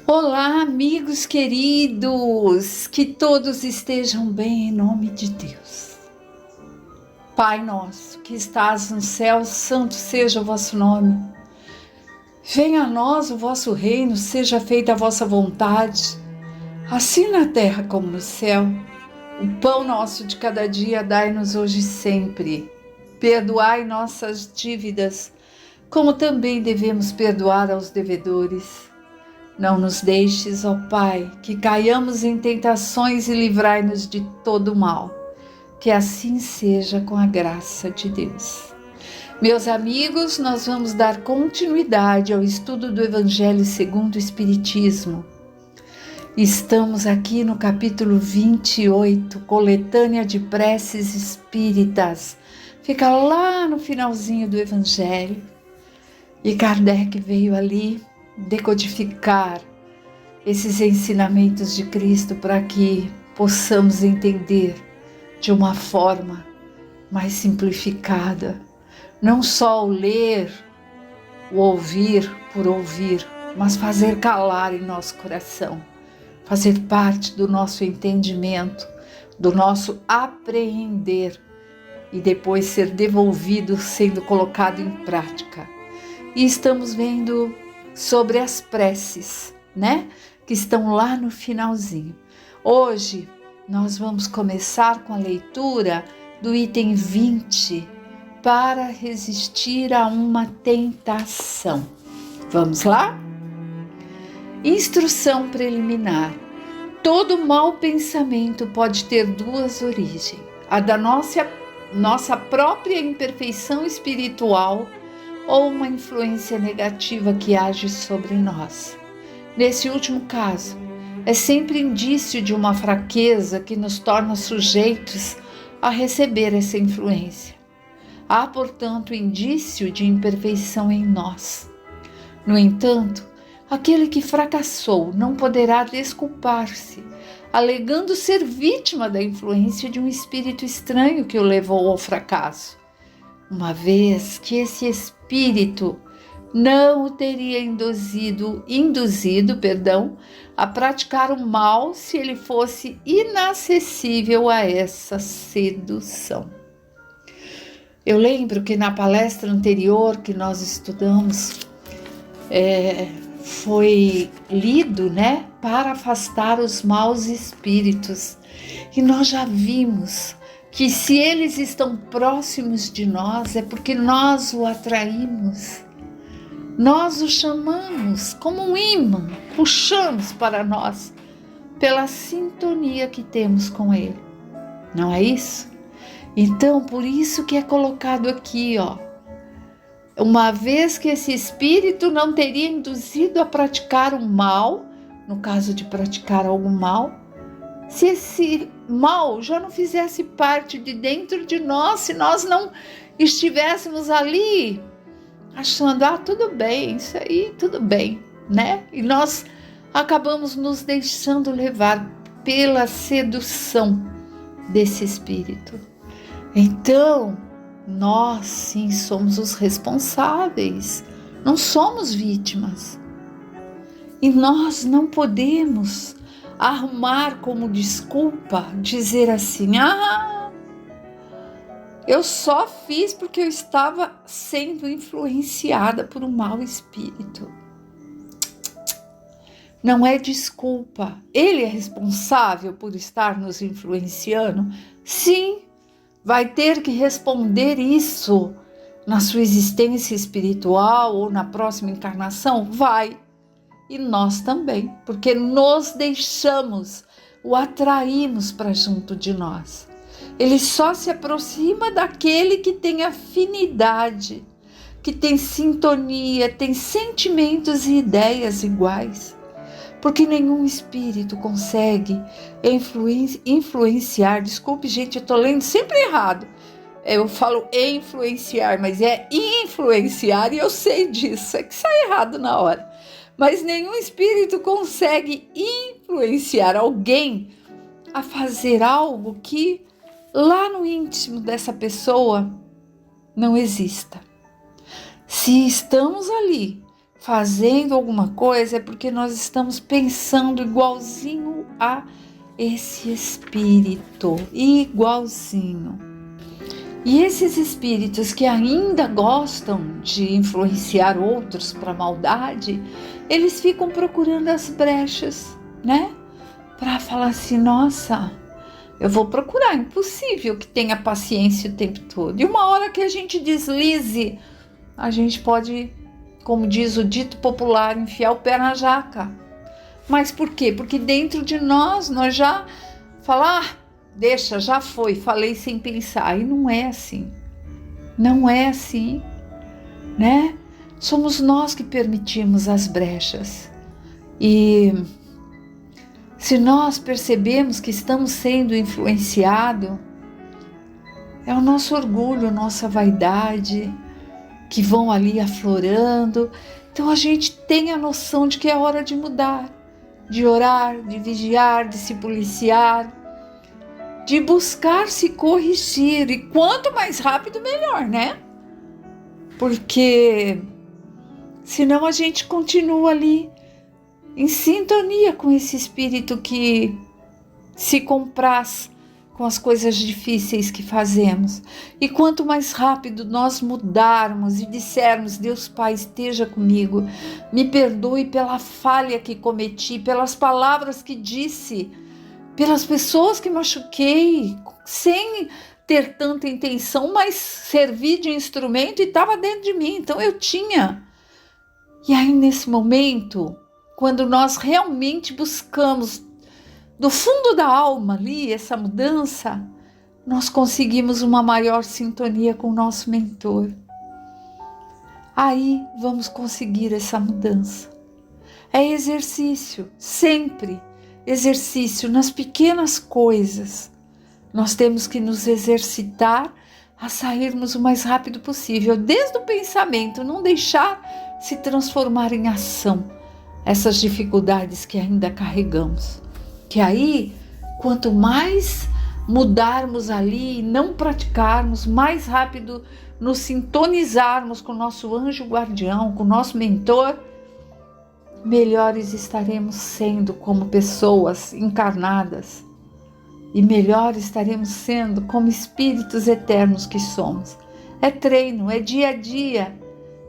Olá, amigos queridos, que todos estejam bem em nome de Deus. Pai nosso, que estás no céu, santo seja o vosso nome. Venha a nós o vosso reino, seja feita a vossa vontade, assim na terra como no céu. O pão nosso de cada dia dai-nos hoje e sempre. Perdoai nossas dívidas, como também devemos perdoar aos devedores. Não nos deixes, ó Pai, que caiamos em tentações e livrai-nos de todo mal. Que assim seja com a graça de Deus. Meus amigos, nós vamos dar continuidade ao estudo do Evangelho segundo o Espiritismo. Estamos aqui no capítulo 28, Coletânea de Preces Espíritas. Fica lá no finalzinho do Evangelho. E Kardec veio ali decodificar esses ensinamentos de Cristo para que possamos entender de uma forma mais simplificada. Não só o ler, o ouvir por ouvir, mas fazer calar em nosso coração, fazer parte do nosso entendimento, do nosso apreender e depois ser devolvido sendo colocado em prática. E estamos vendo sobre as preces, né? Que estão lá no finalzinho. Hoje nós vamos começar com a leitura do item 20, para resistir a uma tentação. Vamos lá? Instrução preliminar. Todo mau pensamento pode ter duas origens: a da nossa própria imperfeição espiritual ou uma influência negativa que age sobre nós. Nesse último caso, é sempre indício de uma fraqueza que nos torna sujeitos a receber essa influência. Há, portanto, indício de imperfeição em nós. No entanto, aquele que fracassou não poderá desculpar-se, alegando ser vítima da influência de um espírito estranho que o levou ao fracasso, uma vez que esse espírito não o teria induzido a praticar o mal se ele fosse inacessível a essa sedução. Eu lembro que na palestra anterior que nós estudamos, foi lido, né, para afastar os maus espíritos. E nós já vimos que se eles estão próximos de nós é porque nós o atraímos, nós o chamamos como um imã, puxamos para nós pela sintonia que temos com ele, não é isso? Então, por isso que é colocado aqui, uma vez que esse espírito não teria induzido a praticar o mal, no caso de praticar algum mal, se esse mal já não fizesse parte de dentro de nós, se nós não estivéssemos ali achando, tudo bem, isso aí, tudo bem, né? E nós acabamos nos deixando levar pela sedução desse espírito. Então, nós sim somos os responsáveis, não somos vítimas. E nós não podemos arrumar como desculpa, dizer assim, eu só fiz porque eu estava sendo influenciada por um mau espírito. Não é desculpa. Ele é responsável por estar nos influenciando? Sim, vai ter que responder isso na sua existência espiritual ou na próxima encarnação? Vai. E nós também, porque nos deixamos, o atraímos para junto de nós. Ele só se aproxima daquele que tem afinidade, que tem sintonia, tem sentimentos e ideias iguais. Porque nenhum espírito consegue influenciar. Desculpe, gente, eu estou lendo sempre errado. Eu falo influenciar, mas é influenciar e eu sei disso, é que sai errado na hora. Mas nenhum espírito consegue influenciar alguém a fazer algo que lá no íntimo dessa pessoa não exista. Se estamos ali fazendo alguma coisa, é porque nós estamos pensando igualzinho a esse espírito, igualzinho. E esses espíritos que ainda gostam de influenciar outros para a maldade, eles ficam procurando as brechas, né? Para falar assim, nossa, eu vou procurar, impossível que tenha paciência o tempo todo. E uma hora que a gente deslize, a gente pode, como diz o dito popular, enfiar o pé na jaca. Mas por quê? Porque dentro de nós já falamos, deixa, já foi, falei sem pensar. E não é assim. Não é assim, né? Somos nós que permitimos as brechas. E se nós percebemos que estamos sendo influenciados, é o nosso orgulho, nossa vaidade, que vão ali aflorando. Então a gente tem a noção de que é hora de mudar, de orar, de vigiar, de se policiar, de buscar se corrigir. E quanto mais rápido, melhor, né? Porque senão a gente continua ali em sintonia com esse espírito que se compraz com as coisas difíceis que fazemos. E quanto mais rápido nós mudarmos e dissermos, Deus Pai, esteja comigo, me perdoe pela falha que cometi, pelas palavras que disse, pelas pessoas que machuquei, sem ter tanta intenção, mas servi de instrumento e estava dentro de mim, então eu tinha. E aí nesse momento, quando nós realmente buscamos do fundo da alma ali, essa mudança, nós conseguimos uma maior sintonia com o nosso mentor. Aí vamos conseguir essa mudança. É exercício, sempre exercício nas pequenas coisas. Nós temos que nos exercitar a sairmos o mais rápido possível, desde o pensamento, não deixar se transformar em ação essas dificuldades que ainda carregamos. Que aí, quanto mais mudarmos ali e não praticarmos, mais rápido nos sintonizarmos com o nosso anjo guardião, com o nosso mentor, melhores estaremos sendo como pessoas encarnadas e melhor estaremos sendo como espíritos eternos que somos. É treino, é dia a dia,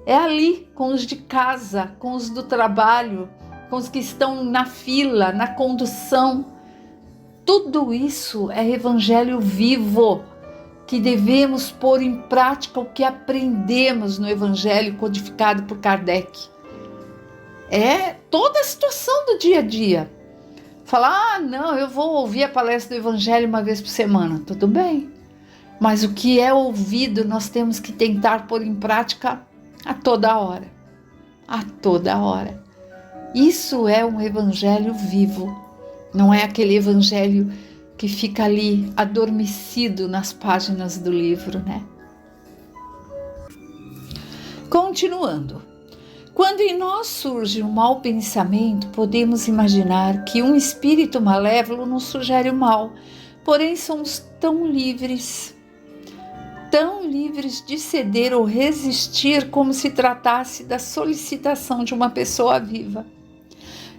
é ali com os de casa, com os do trabalho, com os que estão na fila, na condução. Tudo isso é evangelho vivo, que devemos pôr em prática o que aprendemos no evangelho codificado por Kardec. É toda a situação do dia a dia. Falar, não, eu vou ouvir a palestra do evangelho uma vez por semana. Tudo bem. Mas o que é ouvido nós temos que tentar pôr em prática a toda hora. A toda hora. Isso é um evangelho vivo. Não é aquele evangelho que fica ali adormecido nas páginas do livro, né? Continuando. Quando em nós surge um mau pensamento, podemos imaginar que um espírito malévolo nos sugere o mal, porém somos tão livres de ceder ou resistir como se tratasse da solicitação de uma pessoa viva.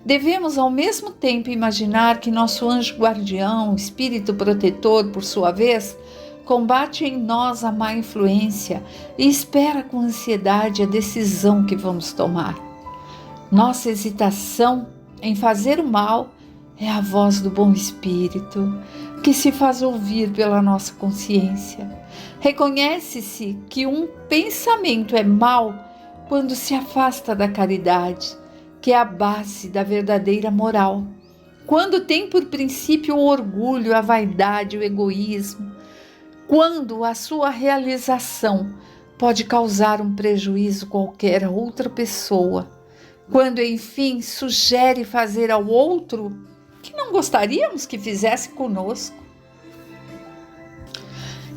Devemos ao mesmo tempo imaginar que nosso anjo guardião, espírito protetor, por sua vez, combate em nós a má influência e espera com ansiedade a decisão que vamos tomar. Nossa hesitação em fazer o mal é a voz do bom espírito, que se faz ouvir pela nossa consciência. Reconhece-se que um pensamento é mau quando se afasta da caridade, que é a base da verdadeira moral. Quando tem por princípio o orgulho, a vaidade, o egoísmo, quando a sua realização pode causar um prejuízo qualquer a outra pessoa, quando, enfim, sugere fazer ao outro que não gostaríamos que fizesse conosco.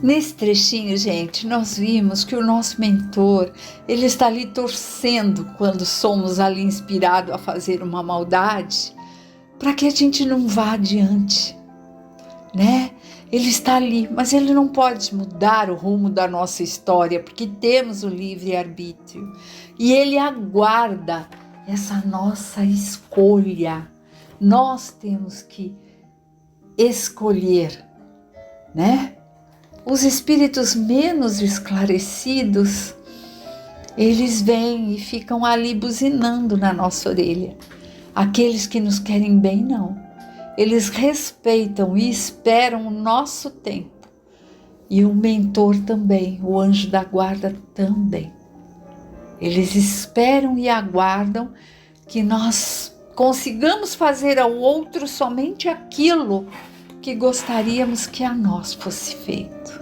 Nesse trechinho, gente, nós vimos que o nosso mentor, ele está ali torcendo quando somos ali inspirados a fazer uma maldade, para que a gente não vá adiante, né? Ele está ali, mas ele não pode mudar o rumo da nossa história, porque temos o livre-arbítrio. E ele aguarda essa nossa escolha. Nós temos que escolher, né? Os espíritos menos esclarecidos, eles vêm e ficam ali buzinando na nossa orelha. Aqueles que nos querem bem, não. Eles respeitam e esperam o nosso tempo. E o mentor também, o anjo da guarda também. Eles esperam e aguardam que nós consigamos fazer ao outro somente aquilo que gostaríamos que a nós fosse feito.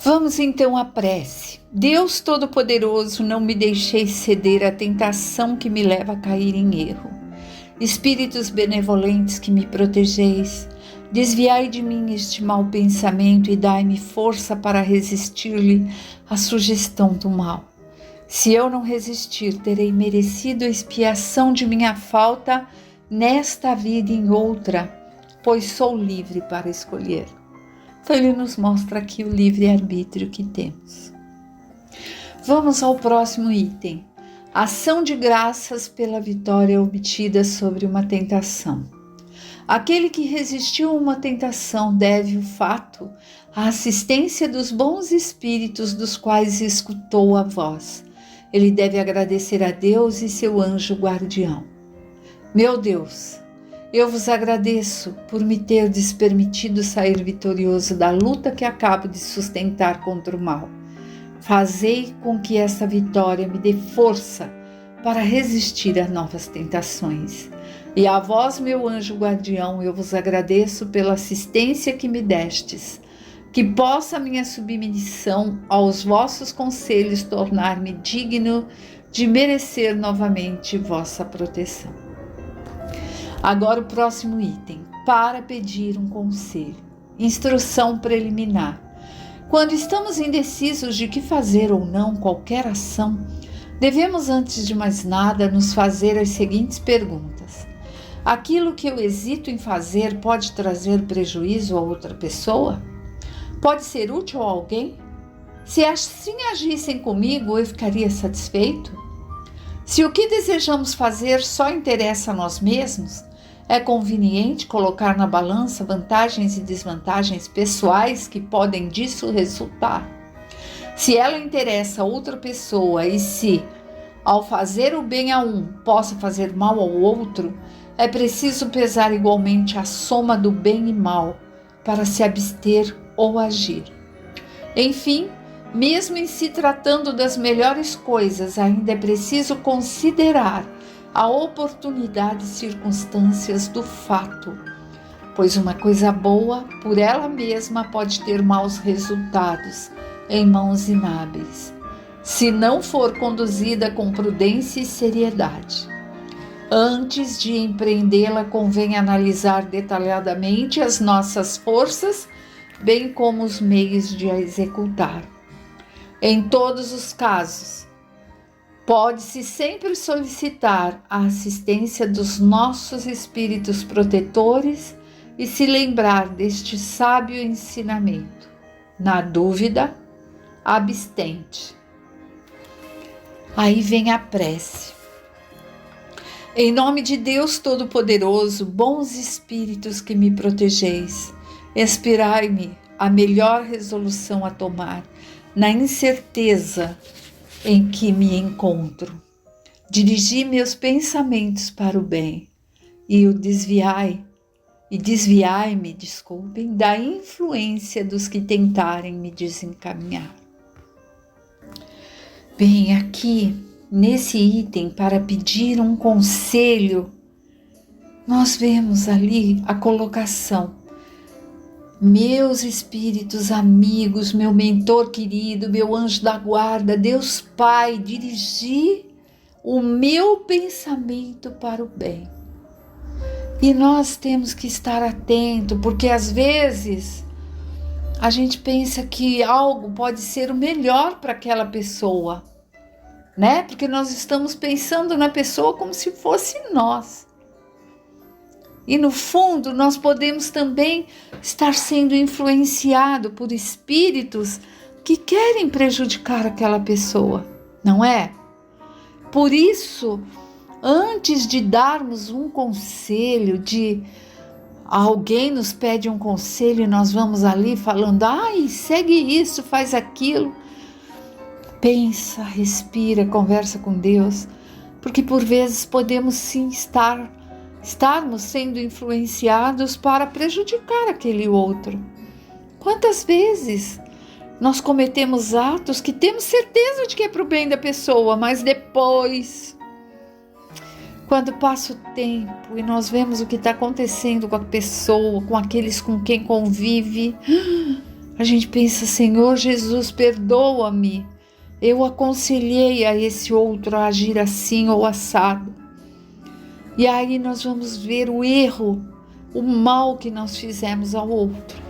Vamos então à prece. Deus Todo-Poderoso, não me deixeis ceder à tentação que me leva a cair em erro. Espíritos benevolentes que me protegeis, desviai de mim este mau pensamento e dai-me força para resistir-lhe à sugestão do mal. Se eu não resistir, terei merecido a expiação de minha falta nesta vida e em outra, pois sou livre para escolher. Então ele nos mostra aqui o livre-arbítrio que temos. Vamos ao próximo item. Ação de graças pela vitória obtida sobre uma tentação. Aquele que resistiu a uma tentação deve o fato à assistência dos bons espíritos dos quais escutou a voz. Ele deve agradecer a Deus e seu anjo guardião. Meu Deus, eu vos agradeço por me terdes permitido sair vitorioso da luta que acabo de sustentar contra o mal. Fazei com que essa vitória me dê força para resistir a novas tentações. E a vós, meu anjo guardião, eu vos agradeço pela assistência que me destes. Que possa minha submissão aos vossos conselhos tornar-me digno de merecer novamente vossa proteção. Agora o próximo item, para pedir um conselho. Instrução preliminar. Quando estamos indecisos de que fazer ou não qualquer ação, devemos, antes de mais nada, nos fazer as seguintes perguntas. Aquilo que eu hesito em fazer pode trazer prejuízo a outra pessoa? Pode ser útil a alguém? Se assim agissem comigo, eu ficaria satisfeito? Se o que desejamos fazer só interessa a nós mesmos, é conveniente colocar na balança vantagens e desvantagens pessoais que podem disso resultar. Se ela interessa a outra pessoa e se, ao fazer o bem a um, possa fazer mal ao outro, é preciso pesar igualmente a soma do bem e mal para se abster ou agir. Enfim, mesmo em se tratando das melhores coisas, ainda é preciso considerar a oportunidade e circunstâncias do fato, pois uma coisa boa, por ela mesma, pode ter maus resultados em mãos inábeis, se não for conduzida com prudência e seriedade. Antes de empreendê-la, convém analisar detalhadamente as nossas forças, bem como os meios de a executar. Em todos os casos, pode-se sempre solicitar a assistência dos nossos espíritos protetores e se lembrar deste sábio ensinamento. Na dúvida, abstente. Aí vem a prece. Em nome de Deus Todo-Poderoso, bons espíritos que me protegeis, inspirai-me a melhor resolução a tomar, na incerteza em que me encontro. Dirigi meus pensamentos para o bem e desviai-me, da influência dos que tentarem me desencaminhar. Bem, aqui nesse item, para pedir um conselho, nós vemos ali a colocação. Meus espíritos amigos, meu mentor querido, meu anjo da guarda, Deus Pai, dirigi o meu pensamento para o bem. E nós temos que estar atento, porque às vezes a gente pensa que algo pode ser o melhor para aquela pessoa, né? Porque nós estamos pensando na pessoa como se fosse nós. E no fundo, nós podemos também estar sendo influenciados por espíritos que querem prejudicar aquela pessoa, não é? Por isso, antes de darmos um conselho, de alguém nos pede um conselho e nós vamos ali falando, ai, segue isso, faz aquilo. Pensa, respira, conversa com Deus, porque por vezes podemos sim estarmos sendo influenciados para prejudicar aquele outro. Quantas vezes nós cometemos atos que temos certeza de que é para o bem da pessoa, mas depois, quando passa o tempo e nós vemos o que está acontecendo com a pessoa, com aqueles com quem convive, a gente pensa, Senhor Jesus, perdoa-me, eu aconselhei a esse outro a agir assim ou assado. E aí nós vamos ver o erro, o mal que nós fizemos ao outro.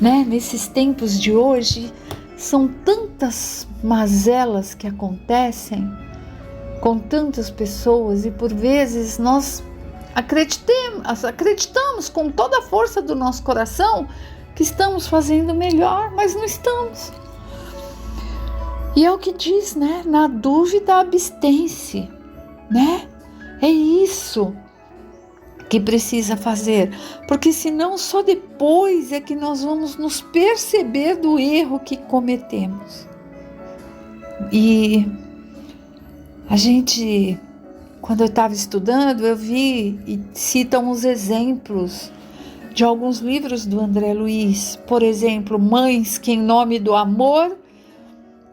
Né? Nesses tempos de hoje, são tantas mazelas que acontecem com tantas pessoas e por vezes nós acreditamos com toda a força do nosso coração que estamos fazendo melhor, mas não estamos. E é o que diz, né? Na dúvida, abstém-se, né? É isso que precisa fazer, porque senão só depois é que nós vamos nos perceber do erro que cometemos. E a gente, quando eu estava estudando, eu vi e citam uns exemplos de alguns livros do André Luiz. Por exemplo, mães que em nome do amor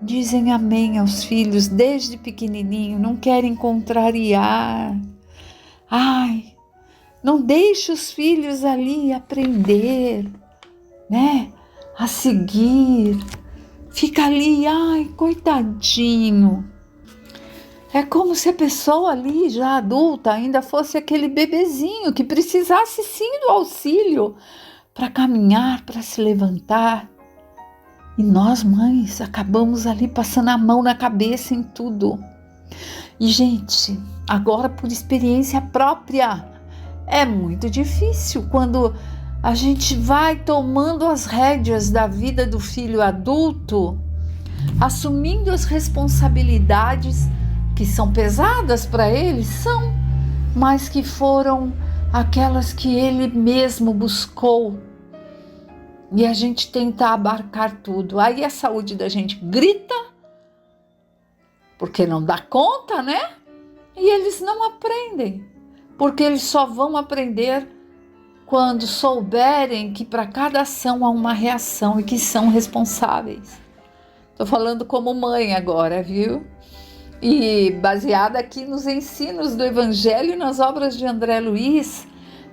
dizem amém aos filhos desde pequenininho, não querem contrariar. Ai, não deixe os filhos ali aprender, né? A seguir. Fica ali, ai, coitadinho. É como se a pessoa ali, já adulta, ainda fosse aquele bebezinho que precisasse sim do auxílio para caminhar, para se levantar. E nós, mães, acabamos ali passando a mão na cabeça em tudo. E, gente, agora por experiência própria, é muito difícil quando a gente vai tomando as rédeas da vida do filho adulto, assumindo as responsabilidades que são pesadas para ele, são, mas que foram aquelas que ele mesmo buscou. E a gente tenta abarcar tudo. Aí a saúde da gente grita, porque não dá conta, né? E eles não aprendem, porque eles só vão aprender quando souberem que para cada ação há uma reação e que são responsáveis. Estou falando como mãe agora, viu? E baseada aqui nos ensinos do Evangelho e nas obras de André Luiz,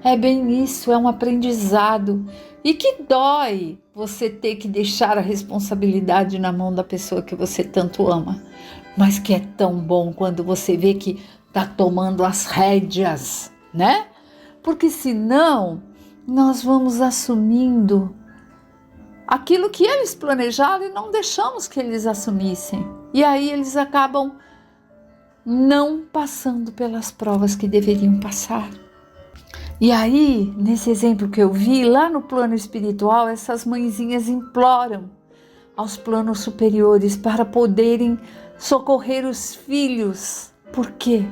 é bem isso, é um aprendizado. E que dói você ter que deixar a responsabilidade na mão da pessoa que você tanto ama. Mas que é tão bom quando você vê que está tomando as rédeas, né? Porque senão nós vamos assumindo aquilo que eles planejaram e não deixamos que eles assumissem. E aí eles acabam não passando pelas provas que deveriam passar. E aí, nesse exemplo que eu vi, lá no plano espiritual, essas mãezinhas imploram aos planos superiores para poderem socorrer os filhos. Por quê?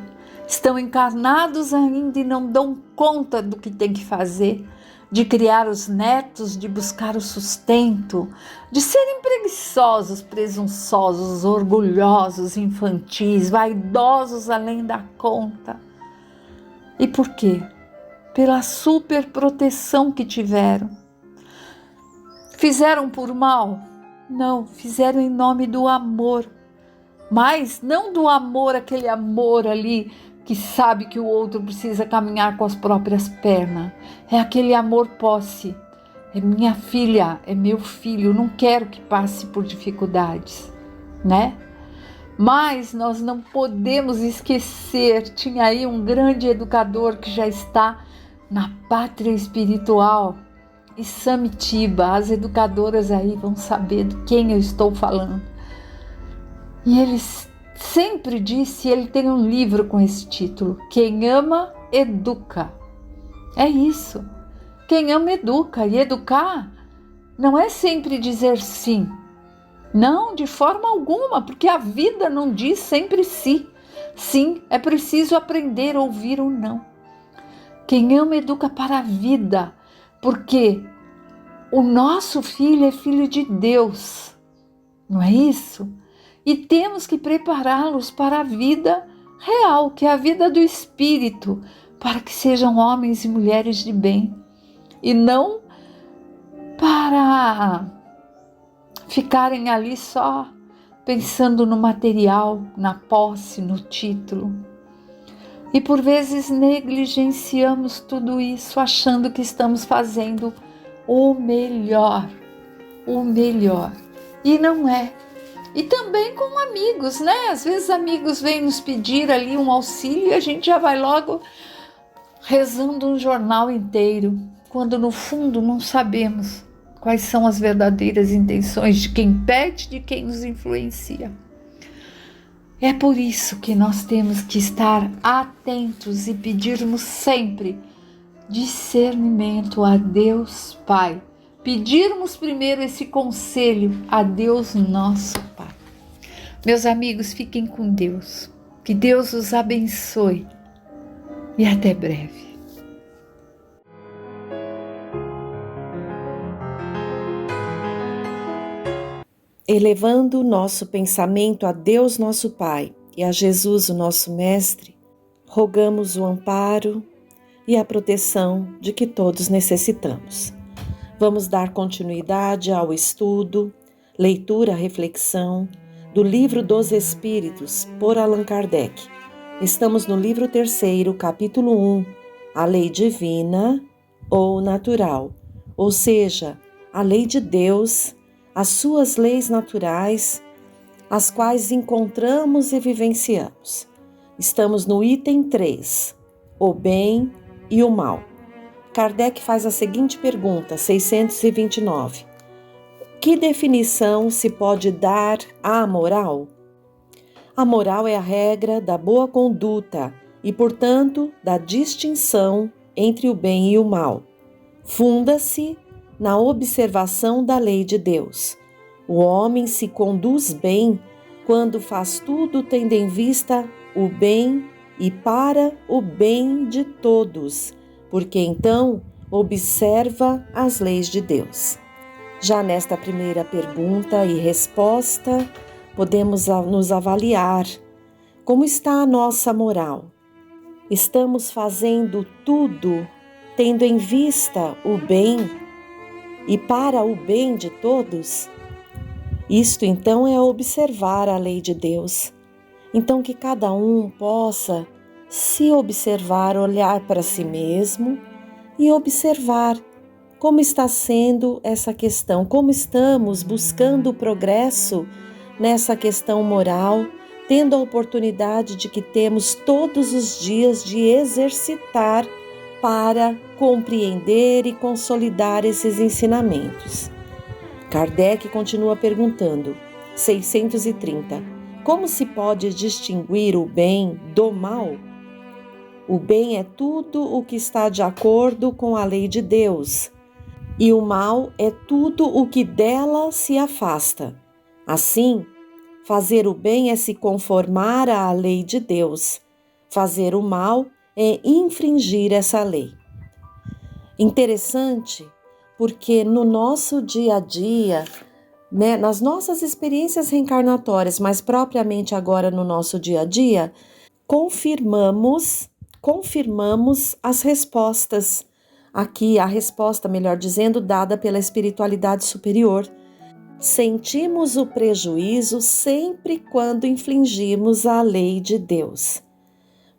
Estão encarnados ainda e não dão conta do que tem que fazer, de criar os netos, de buscar o sustento, de serem preguiçosos, presunçosos, orgulhosos, infantis, vaidosos além da conta. E por quê? Pela superproteção que tiveram. Fizeram por mal? Não, fizeram em nome do amor. Mas não do amor, aquele amor ali que sabe que o outro precisa caminhar com as próprias pernas. É aquele amor posse. É minha filha, é meu filho, não quero que passe por dificuldades, né? Mas nós não podemos esquecer, tinha aí um grande educador que já está na pátria espiritual, Isamitiba, as educadoras aí vão saber de quem eu estou falando. E ele sempre disse, ele tem um livro com esse título, Quem Ama, Educa. É isso. Quem ama educa, e educar não é sempre dizer sim. Não, de forma alguma, porque a vida não diz sempre sim. Sim, é preciso aprender a ouvir ou não. Quem ama educa para a vida, porque o nosso filho é filho de Deus, não é isso? E temos que prepará-los para a vida real, que é a vida do Espírito, para que sejam homens e mulheres de bem, e não para ficarem ali só pensando no material, na posse, no título. E por vezes negligenciamos tudo isso, achando que estamos fazendo o melhor. E não é. E também com amigos, né? Às vezes amigos vêm nos pedir ali um auxílio e a gente já vai logo rezando um jornal inteiro, quando no fundo não sabemos quais são as verdadeiras intenções de quem pede, de quem nos influencia. É por isso que nós temos que estar atentos e pedirmos sempre discernimento a Deus Pai. Pedirmos primeiro esse conselho a Deus nosso Pai. Meus amigos, fiquem com Deus. Que Deus os abençoe. E até breve. Elevando o nosso pensamento a Deus nosso Pai e a Jesus o nosso Mestre, rogamos o amparo e a proteção de que todos necessitamos. Vamos dar continuidade ao estudo, leitura, reflexão do Livro dos Espíritos por Allan Kardec. Estamos no livro 3º, capítulo 1, a lei divina ou natural, ou seja, a lei de Deus, as suas leis naturais, as quais encontramos e vivenciamos. Estamos no item 3, o bem e o mal. Kardec faz a seguinte pergunta, 629. Que definição se pode dar à moral? A moral é a regra da boa conduta e, portanto, da distinção entre o bem e o mal. Funda-se na observação da lei de Deus. O homem se conduz bem quando faz tudo tendo em vista o bem e para o bem de todos, porque então observa as leis de Deus. Já nesta primeira pergunta e resposta, podemos nos avaliar como está a nossa moral. Estamos fazendo tudo tendo em vista o bem e para o bem de todos? Isto então é observar a lei de Deus. Então que cada um possa se observar, olhar para si mesmo e observar como está sendo essa questão, como estamos buscando o progresso nessa questão moral, tendo a oportunidade de que temos todos os dias de exercitar para compreender e consolidar esses ensinamentos. Kardec continua perguntando, 630, como se pode distinguir o bem do mal? O bem é tudo o que está de acordo com a lei de Deus, e o mal é tudo o que dela se afasta. Assim, fazer o bem é se conformar à lei de Deus. Fazer o mal é infringir essa lei. Interessante, porque no nosso dia a dia, nas nossas experiências reencarnatórias, mas propriamente agora no nosso dia a dia, confirmamos as respostas. Aqui a resposta, melhor dizendo, dada pela espiritualidade superior. Sentimos o prejuízo sempre quando infringimos a lei de Deus.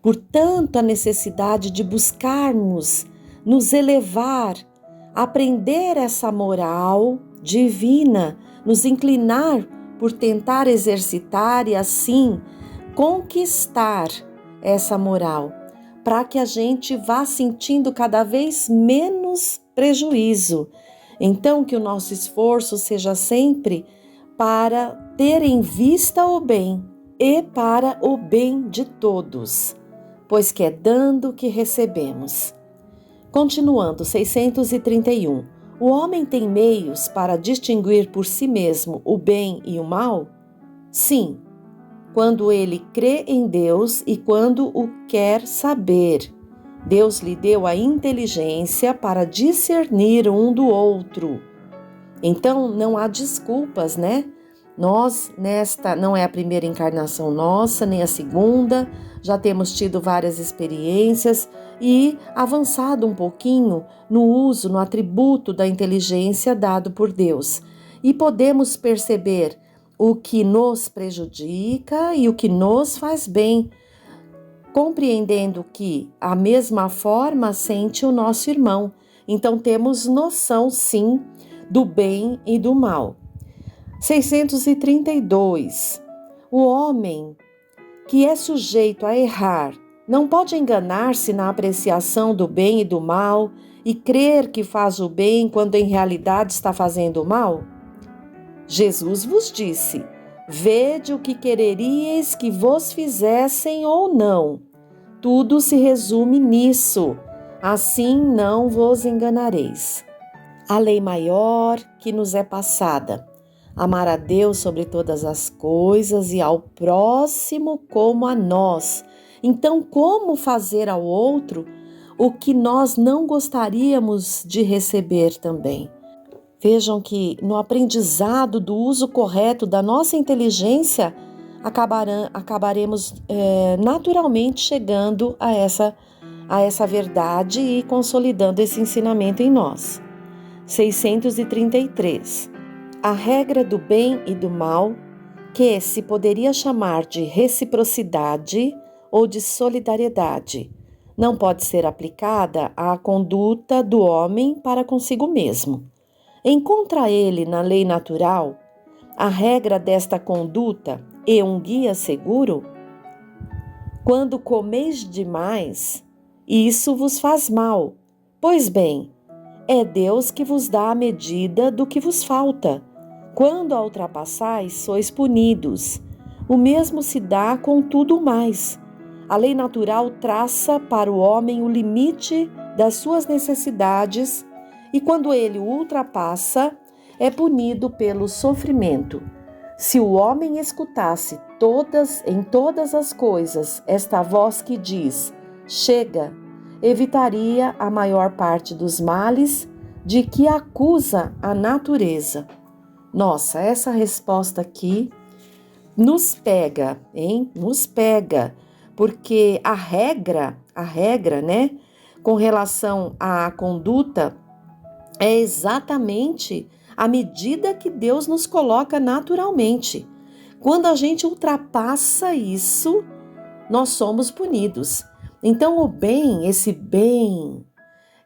Portanto, a necessidade de buscarmos nos elevar, aprender essa moral divina, nos inclinar por tentar exercitar e assim conquistar essa moral, para que a gente vá sentindo cada vez menos prejuízo. Então, que o nosso esforço seja sempre para ter em vista o bem e para o bem de todos, pois que é dando que recebemos. Continuando, 631. O homem tem meios para distinguir por si mesmo o bem e o mal? Sim, quando ele crê em Deus e quando o quer saber. Deus lhe deu a inteligência para discernir um do outro. Então, não há desculpas, né? Nesta não é a primeira encarnação nossa, nem a segunda, já temos tido várias experiências e avançado um pouquinho no uso, no atributo da inteligência dado por Deus. E podemos perceber o que nos prejudica e o que nos faz bem, compreendendo que a mesma forma sente o nosso irmão. Então temos noção, sim, do bem e do mal. 632. O homem que é sujeito a errar não pode enganar-se na apreciação do bem e do mal e crer que faz o bem quando em realidade está fazendo o mal? Jesus vos disse: vede o que quereríeis que vos fizessem ou não. Tudo se resume nisso. Assim não vos enganareis. A lei maior que nos é passada: amar a Deus sobre todas as coisas e ao próximo como a nós. Então, como fazer ao outro o que nós não gostaríamos de receber também? Vejam que no aprendizado do uso correto da nossa inteligência, acabaremos naturalmente chegando a essa verdade e consolidando esse ensinamento em nós. 633. A regra do bem e do mal, que se poderia chamar de reciprocidade ou de solidariedade, não pode ser aplicada à conduta do homem para consigo mesmo. Encontra ele na lei natural a regra desta conduta e um guia seguro? Quando comeis demais, isso vos faz mal. Pois bem, é Deus que vos dá a medida do que vos falta. Quando a ultrapassais, sois punidos. O mesmo se dá com tudo mais. A lei natural traça para o homem o limite das suas necessidades e quando ele o ultrapassa, é punido pelo sofrimento. Se o homem escutasse em todas as coisas esta voz que diz: chega, evitaria a maior parte dos males de que acusa a natureza. Nossa, essa resposta aqui nos pega, hein? Nos pega, porque a regra, né, com relação à conduta é exatamente a medida que Deus nos coloca naturalmente. Quando a gente ultrapassa isso, nós somos punidos. Então o bem, esse bem,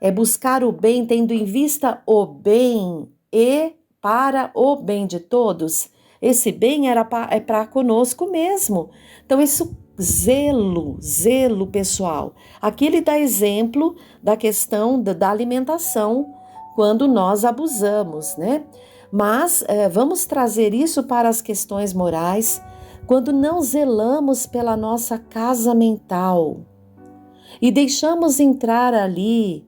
é buscar o bem tendo em vista o bem e para o bem de todos. Esse bem é para conosco mesmo. Então isso zelo pessoal. Aqui ele dá exemplo da questão da alimentação quando nós abusamos, né? Mas vamos trazer isso para as questões morais quando não zelamos pela nossa casa mental e deixamos entrar ali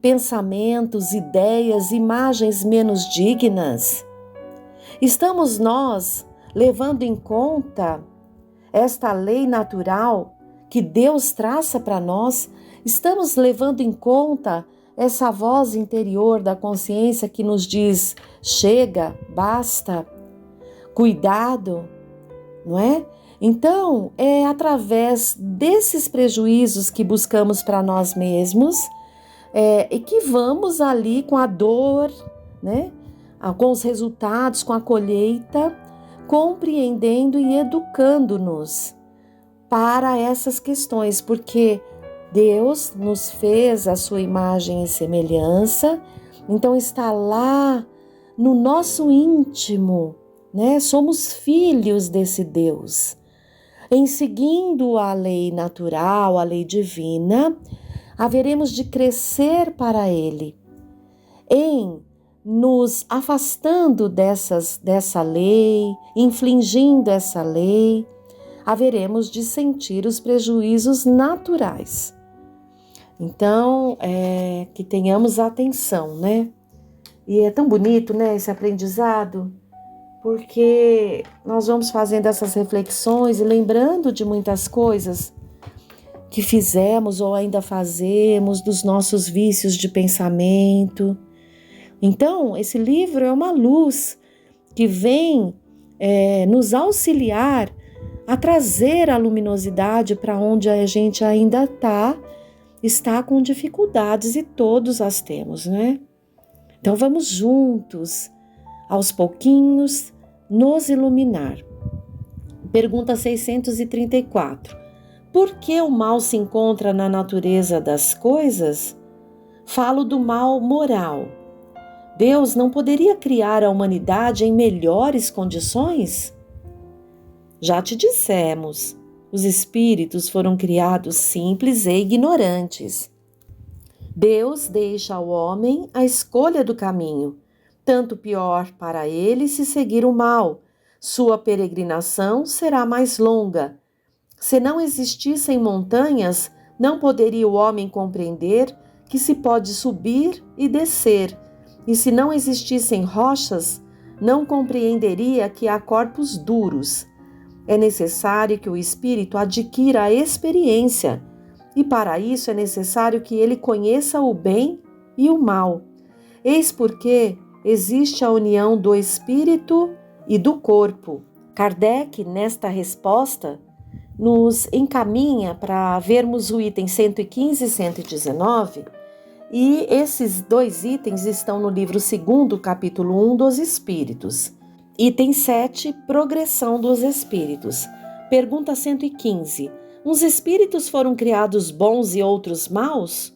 pensamentos, ideias, imagens menos dignas. Estamos nós levando em conta esta lei natural que Deus traça para nós? Estamos levando em conta essa voz interior da consciência que nos diz: chega, basta, cuidado, não é? Então, é através desses prejuízos que buscamos para nós mesmos e que vamos ali com a dor, né? Com os resultados, com a colheita, compreendendo e educando-nos para essas questões, porque Deus nos fez a sua imagem e semelhança, então está lá no nosso íntimo, né? Somos filhos desse Deus. Em seguindo a lei natural, a lei divina, haveremos de crescer para Ele. Em nos afastando dessa lei, infringindo essa lei, haveremos de sentir os prejuízos naturais. Então, que tenhamos atenção, né? E é tão bonito, né, esse aprendizado, porque nós vamos fazendo essas reflexões e lembrando de muitas coisas que fizemos ou ainda fazemos, dos nossos vícios de pensamento. Então, esse livro é uma luz que vem nos auxiliar a trazer a luminosidade para onde a gente ainda está com dificuldades, e todos as temos, né? Então vamos juntos, aos pouquinhos, nos iluminar. Pergunta 634. Por que o mal se encontra na natureza das coisas? Falo do mal moral. Deus não poderia criar a humanidade em melhores condições? Já te dissemos, os espíritos foram criados simples e ignorantes. Deus deixa ao homem a escolha do caminho, tanto pior para ele se seguir o mal. Sua peregrinação será mais longa. Se não existissem montanhas, não poderia o homem compreender que se pode subir e descer. E se não existissem rochas, não compreenderia que há corpos duros. É necessário que o espírito adquira a experiência, e para isso é necessário que ele conheça o bem e o mal. Eis porque existe a união do espírito e do corpo. Kardec, nesta resposta, nos encaminha para vermos o item 115 e 119, e esses dois itens estão no livro 2º, capítulo 1 dos Espíritos. Item 7, progressão dos espíritos. Pergunta 115. Uns espíritos foram criados bons e outros maus?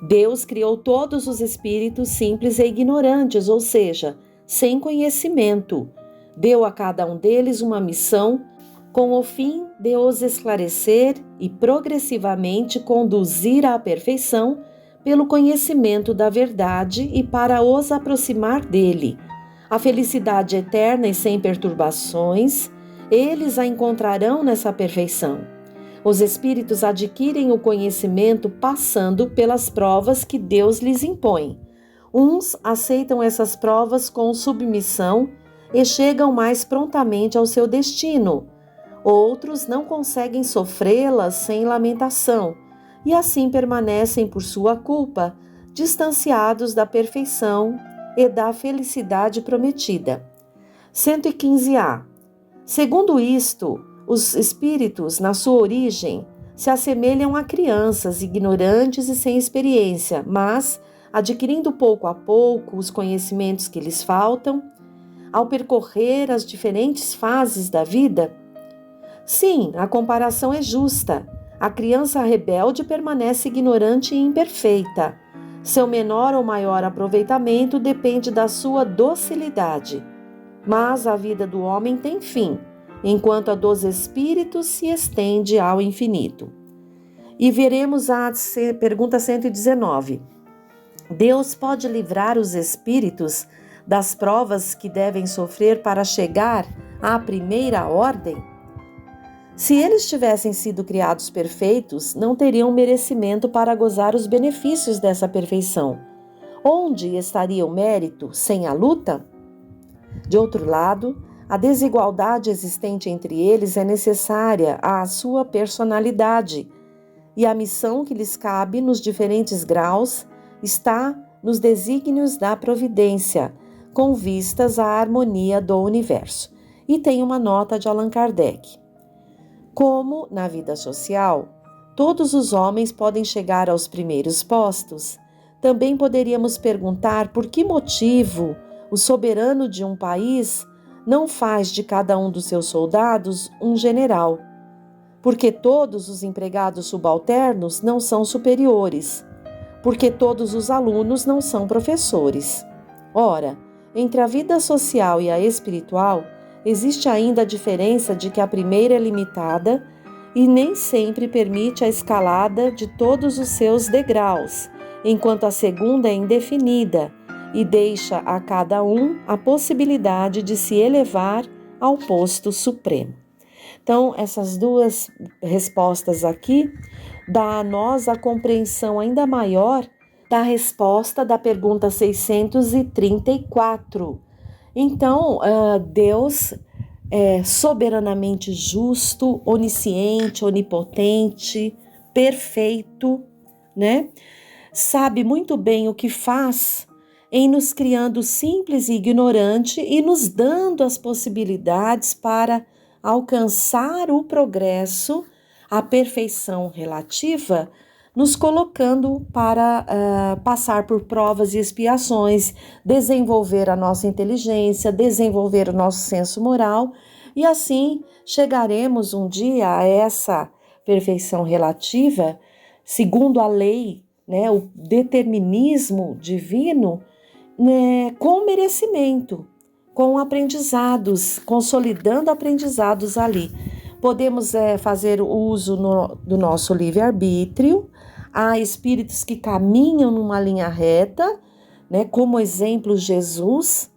Deus criou todos os espíritos simples e ignorantes, ou seja, sem conhecimento. Deu a cada um deles uma missão com o fim de os esclarecer e progressivamente conduzir à perfeição pelo conhecimento da verdade e para os aproximar dele. A felicidade eterna e sem perturbações, eles a encontrarão nessa perfeição. Os espíritos adquirem o conhecimento passando pelas provas que Deus lhes impõe. Uns aceitam essas provas com submissão e chegam mais prontamente ao seu destino. Outros não conseguem sofrê-las sem lamentação e assim permanecem por sua culpa, distanciados da perfeição e da felicidade prometida. 115A. Segundo isto, os espíritos, na sua origem, se assemelham a crianças ignorantes e sem experiência, mas, adquirindo pouco a pouco os conhecimentos que lhes faltam, ao percorrer as diferentes fases da vida. Sim, a comparação é justa. A criança rebelde permanece ignorante e imperfeita. Seu menor ou maior aproveitamento depende da sua docilidade. Mas a vida do homem tem fim, enquanto a dos espíritos se estende ao infinito. E veremos a pergunta 119. Deus pode livrar os espíritos das provas que devem sofrer para chegar à primeira ordem? Se eles tivessem sido criados perfeitos, não teriam merecimento para gozar os benefícios dessa perfeição. Onde estaria o mérito sem a luta? De outro lado, a desigualdade existente entre eles é necessária à sua personalidade, e a missão que lhes cabe nos diferentes graus está nos desígnios da providência, com vistas à harmonia do universo. E tem uma nota de Allan Kardec. Como, na vida social, todos os homens podem chegar aos primeiros postos, também poderíamos perguntar por que motivo o soberano de um país não faz de cada um dos seus soldados um general. Porque todos os empregados subalternos não são superiores. Porque todos os alunos não são professores. Ora, entre a vida social e a espiritual, existe ainda a diferença de que a primeira é limitada e nem sempre permite a escalada de todos os seus degraus, enquanto a segunda é indefinida e deixa a cada um a possibilidade de se elevar ao posto supremo. Então, essas duas respostas aqui dá a nós a compreensão ainda maior da resposta da pergunta 634. Então, Deus é soberanamente justo, onisciente, onipotente, perfeito, né? Sabe muito bem o que faz em nos criando simples e ignorante e nos dando as possibilidades para alcançar o progresso, a perfeição relativa, nos colocando para passar por provas e expiações, desenvolver a nossa inteligência, desenvolver o nosso senso moral, e assim chegaremos um dia a essa perfeição relativa, segundo a lei, né, o determinismo divino, né, com merecimento, com aprendizados, consolidando aprendizados ali. Podemos fazer o uso do nosso livre-arbítrio. Há espíritos que caminham numa linha reta, né, como exemplo Jesus,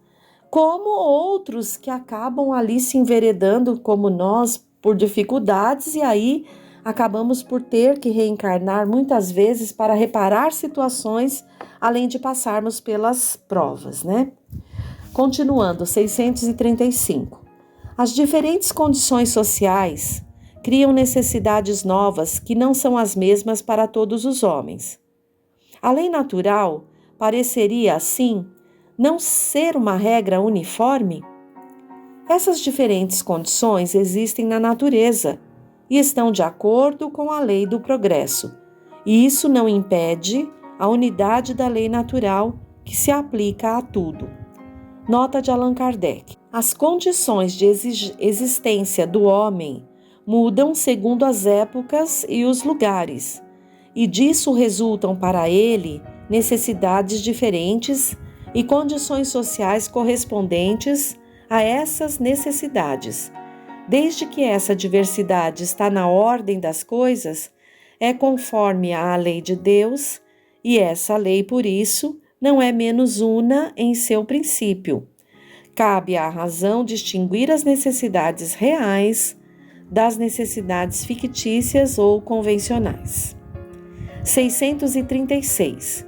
como outros que acabam ali se enveredando como nós por dificuldades e aí acabamos por ter que reencarnar muitas vezes para reparar situações, além de passarmos pelas provas, né? Continuando, 635. As diferentes condições sociais criam necessidades novas que não são as mesmas para todos os homens. A lei natural pareceria, assim, não ser uma regra uniforme? Essas diferentes condições existem na natureza e estão de acordo com a lei do progresso, e isso não impede a unidade da lei natural que se aplica a tudo. Nota de Allan Kardec. As condições de existência do homem mudam segundo as épocas e os lugares, e disso resultam para ele necessidades diferentes e condições sociais correspondentes a essas necessidades. Desde que essa diversidade está na ordem das coisas, é conforme à lei de Deus, e essa lei, por isso, não é menos una em seu princípio. Cabe à razão distinguir as necessidades reais das necessidades fictícias ou convencionais. 636.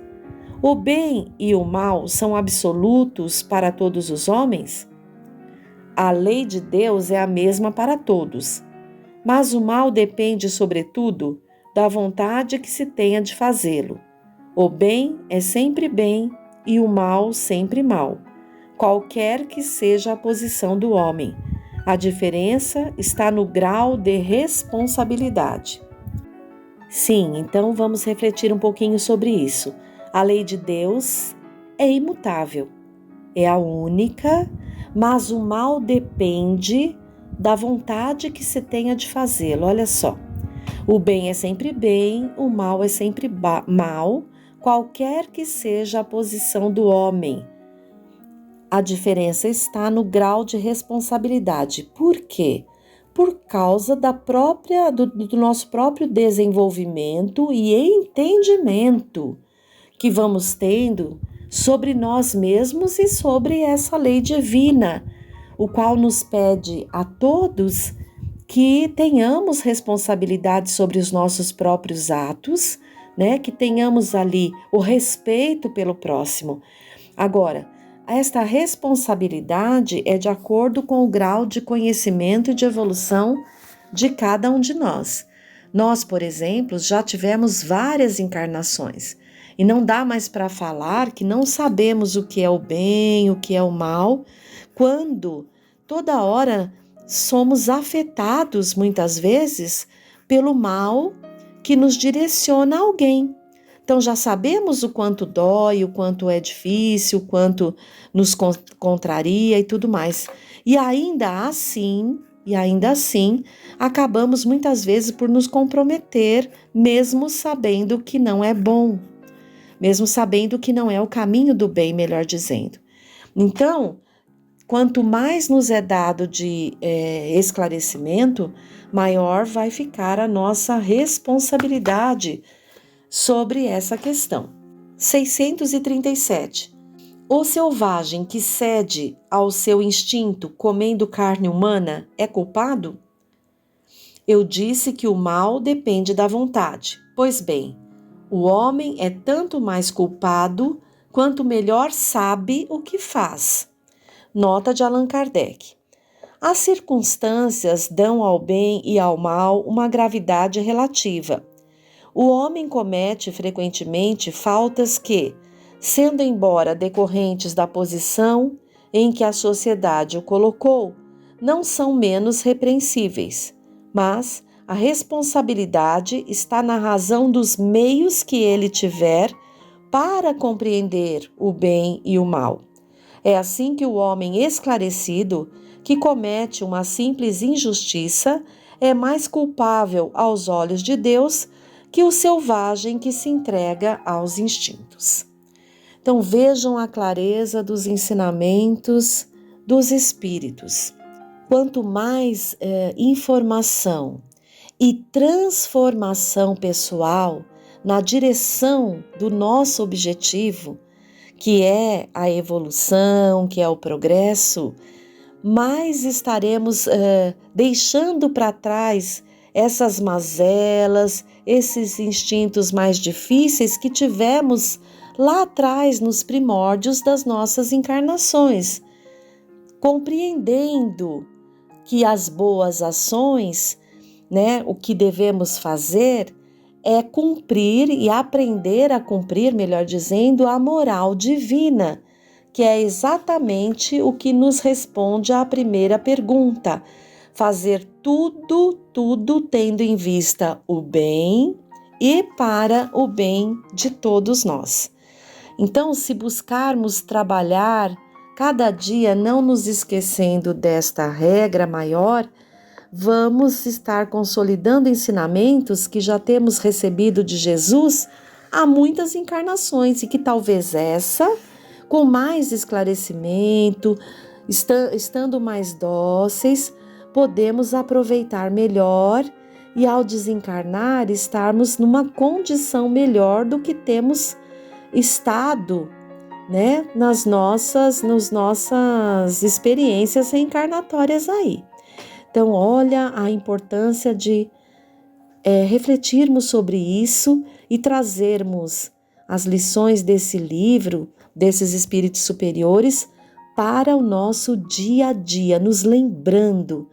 O bem e o mal são absolutos para todos os homens? A lei de Deus é a mesma para todos, mas o mal depende, sobretudo, da vontade que se tenha de fazê-lo. O bem é sempre bem e o mal sempre mal, qualquer que seja a posição do homem. A diferença está no grau de responsabilidade. Sim, então vamos refletir um pouquinho sobre isso. A lei de Deus é imutável, é a única, mas o mal depende da vontade que se tenha de fazê-lo. Olha só, o bem é sempre bem, o mal é sempre mal, qualquer que seja a posição do homem. A diferença está no grau de responsabilidade. Por quê? Por causa do nosso próprio desenvolvimento e entendimento que vamos tendo sobre nós mesmos e sobre essa lei divina, o qual nos pede a todos que tenhamos responsabilidade sobre os nossos próprios atos, né? Que tenhamos ali o respeito pelo próximo. Agora, esta responsabilidade é de acordo com o grau de conhecimento e de evolução de cada um de nós. Nós, por exemplo, já tivemos várias encarnações. E não dá mais para falar que não sabemos o que é o bem, o que é o mal, quando toda hora somos afetados, muitas vezes, pelo mal que nos direciona a alguém. Então já sabemos o quanto dói, o quanto é difícil, o quanto nos contraria e tudo mais. E ainda assim, acabamos muitas vezes por nos comprometer, mesmo sabendo que não é bom. Mesmo sabendo que não é o caminho do bem, melhor dizendo. Então, quanto mais nos é dado de esclarecimento, maior vai ficar a nossa responsabilidade sobre essa questão. 637. O selvagem que cede ao seu instinto comendo carne humana é culpado? Eu disse que o mal depende da vontade. Pois bem, o homem é tanto mais culpado quanto melhor sabe o que faz. Nota de Allan Kardec. As circunstâncias dão ao bem e ao mal uma gravidade relativa. O homem comete frequentemente faltas que, sendo embora decorrentes da posição em que a sociedade o colocou, não são menos repreensíveis, mas a responsabilidade está na razão dos meios que ele tiver para compreender o bem e o mal. É assim que o homem esclarecido, que comete uma simples injustiça, é mais culpável aos olhos de Deus que o selvagem que se entrega aos instintos. Então vejam a clareza dos ensinamentos dos Espíritos. Quanto mais informação e transformação pessoal na direção do nosso objetivo, que é a evolução, que é o progresso, mais estaremos deixando para trás essas mazelas, esses instintos mais difíceis que tivemos lá atrás nos primórdios das nossas encarnações, compreendendo que as boas ações, o que devemos fazer é cumprir e aprender a cumprir, melhor dizendo, a moral divina, que é exatamente o que nos responde à primeira pergunta. Fazer tudo tendo em vista o bem e para o bem de todos nós. Então, se buscarmos trabalhar cada dia não nos esquecendo desta regra maior, vamos estar consolidando ensinamentos que já temos recebido de Jesus há muitas encarnações e que talvez essa, com mais esclarecimento, estando mais dóceis, podemos aproveitar melhor e ao desencarnar estarmos numa condição melhor do que temos estado, nas nossas experiências reencarnatórias aí. Então, olha a importância de refletirmos sobre isso e trazermos as lições desse livro, desses espíritos superiores, para o nosso dia a dia, nos lembrando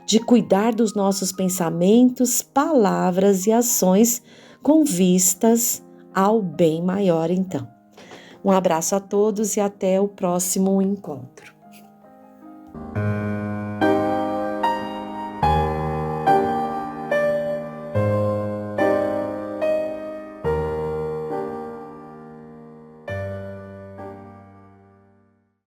de cuidar dos nossos pensamentos, palavras e ações com vistas ao bem maior, então. Um abraço a todos e até o próximo encontro.